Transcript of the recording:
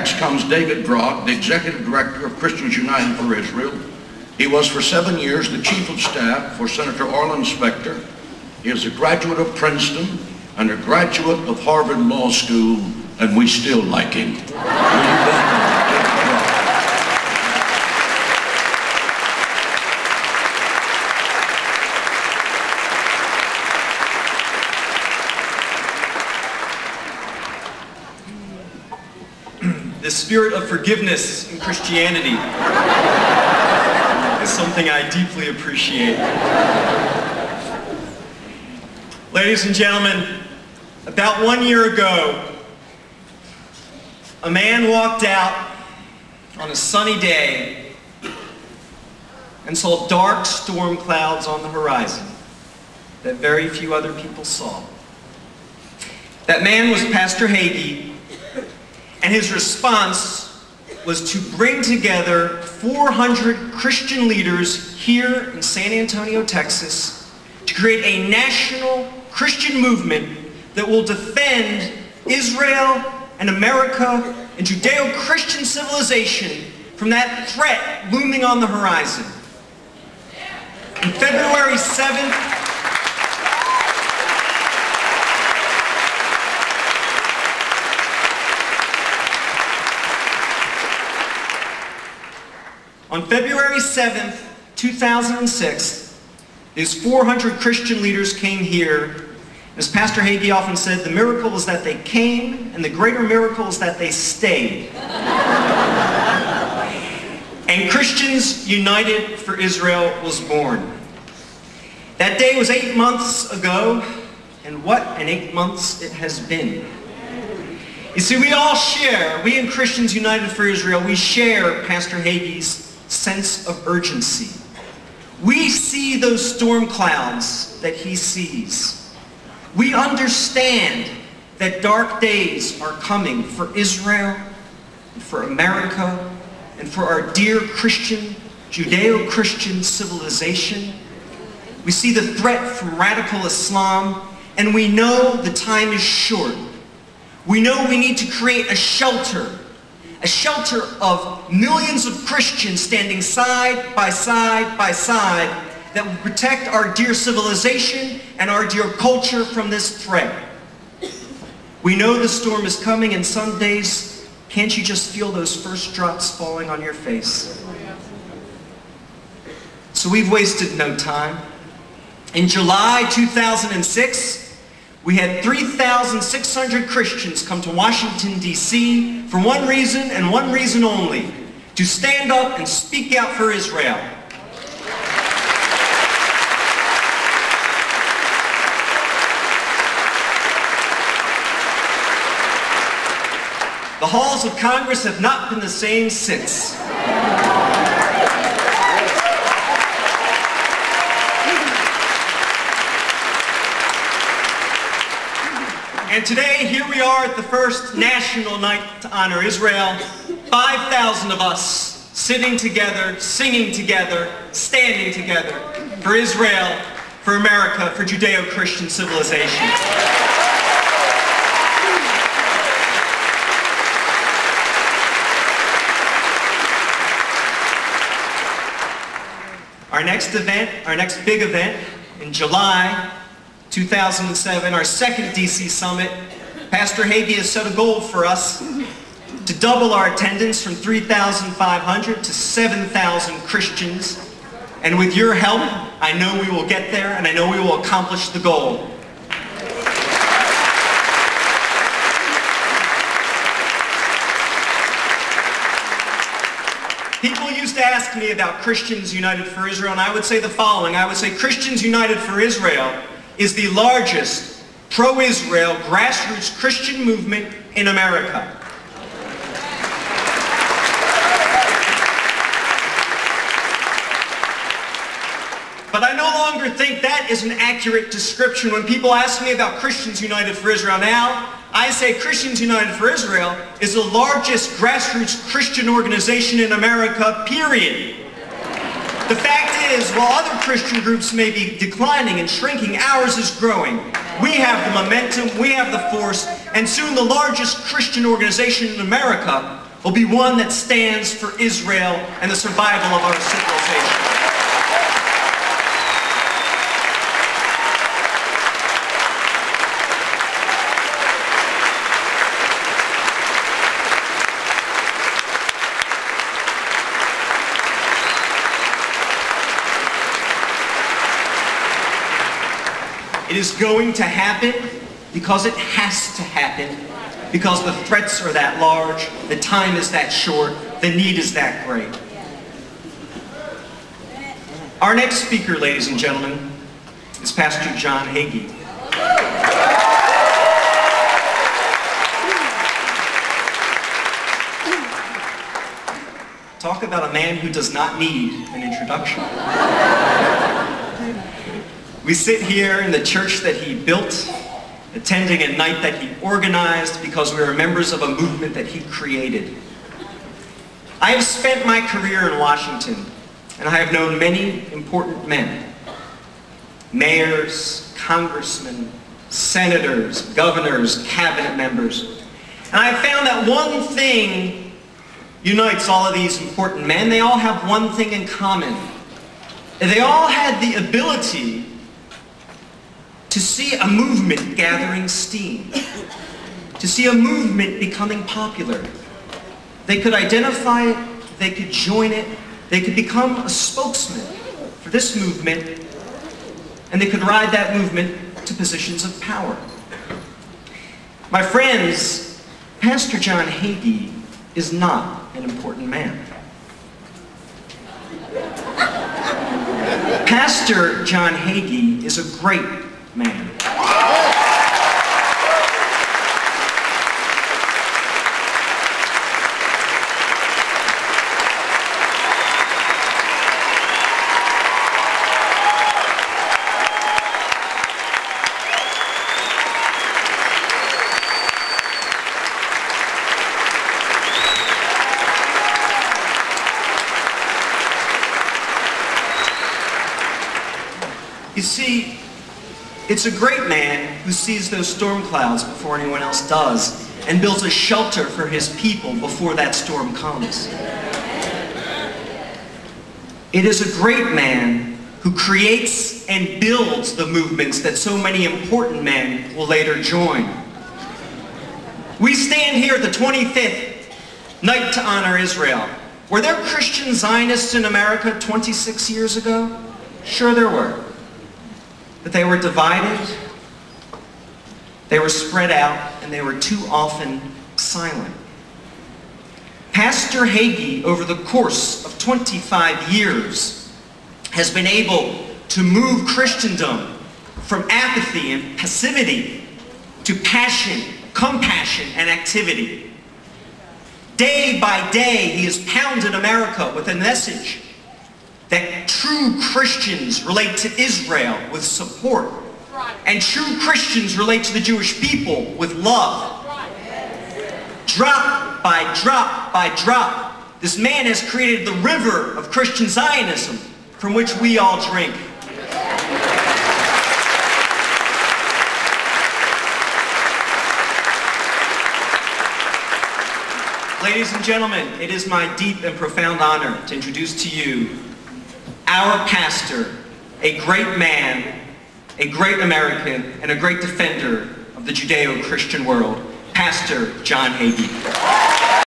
Next comes David Brog, the Executive Director of Christians United for Israel. He was for 7 years the Chief of Staff for Senator Arlen Specter. He is a graduate of Princeton and a graduate of Harvard Law School, and we still like him. Will you welcome David Brog? The spirit of forgiveness in Christianity is something I deeply appreciate. Ladies and gentlemen, about 1 year ago, a man walked out on a sunny day and saw dark storm clouds on the horizon that very few other people saw. That man was Pastor Hagee, and his response was to bring together 400 Christian leaders here in San Antonio, Texas, to create a national Christian movement that will defend Israel and America and Judeo-Christian civilization from that threat looming on the horizon. On February 7th, On February 7th, 2006, these 400 Christian leaders came here. As Pastor Hagee often said, the miracle is that they came, and the greater miracle is that they stayed. And Christians United for Israel was born. That day was 8 months ago, and what an 8 months it has been. You see, we in Christians United for Israel, we share Pastor Hagee's sense of urgency. We see those storm clouds that he sees. We understand that dark days are coming for Israel, and for America, and for our dear Christian, Judeo-Christian civilization. We see the threat from radical Islam, and we know the time is short. We know we need to create a shelter of millions of Christians standing side by side by side that will protect our dear civilization and our dear culture from this threat. We know the storm is coming, and some days, can't you just feel those first drops falling on your face? So we've wasted no time. In July 2006, we had 3,600 Christians come to Washington, D.C. for one reason and one reason only: to stand up and speak out for Israel. The halls of Congress have not been the same since. And today, here we are at the first national night to honor Israel. 5,000 of us sitting together, singing together, standing together for Israel, for America, for Judeo-Christian civilization. Our next big event in July 2007, our second DC Summit, Pastor Hagee has set a goal for us to double our attendance from 3,500 to 7,000 Christians. And with your help, I know we will get there, and I know we will accomplish the goal. People used to ask me about Christians United for Israel, and I would say the following. I would say Christians United for Israel is the largest pro-Israel grassroots Christian movement in America. But I no longer think that is an accurate description. When people ask me about Christians United for Israel now, I say Christians United for Israel is the largest grassroots Christian organization in America, period. The fact is, while other Christian groups may be declining and shrinking, ours is growing. We have the momentum, we have the force, and soon the largest Christian organization in America will be one that stands for Israel and the survival of our civilization. It is going to happen because it has to happen, because the threats are that large, the time is that short, the need is that great. Our next speaker, ladies and gentlemen, is Pastor John Hagee. Talk about a man who does not need an introduction. We sit here in the church that he built, attending a night that he organized because we are members of a movement that he created. I have spent my career in Washington, and I have known many important men. Mayors, congressmen, senators, governors, cabinet members. And I have found that one thing unites all of these important men. They all have one thing in common. They all had the ability to see a movement gathering steam, to see a movement becoming popular. They could identify it, they could join it, they could become a spokesman for this movement, and they could ride that movement to positions of power. My friends, Pastor John Hagee is not an important man. Pastor John Hagee is a great man. You see, it's a great man who sees those storm clouds before anyone else does and builds a shelter for his people before that storm comes. It is a great man who creates and builds the movements that so many important men will later join. We stand here at the 25th night to honor Israel. Were there Christian Zionists in America 26 years ago? Sure there were. But they were divided, they were spread out, and they were too often silent. Pastor Hagee, over the course of 25 years, has been able to move Christendom from apathy and passivity to passion, compassion, and activity. Day by day, he has pounded America with a message that true Christians relate to Israel with support, and true Christians relate to the Jewish people with love. Drop by drop by drop, this man has created the river of Christian Zionism from which we all drink. Ladies and gentlemen, it is my deep and profound honor to introduce to you our pastor, a great man, a great American, and a great defender of the Judeo-Christian world, Pastor John Hagee.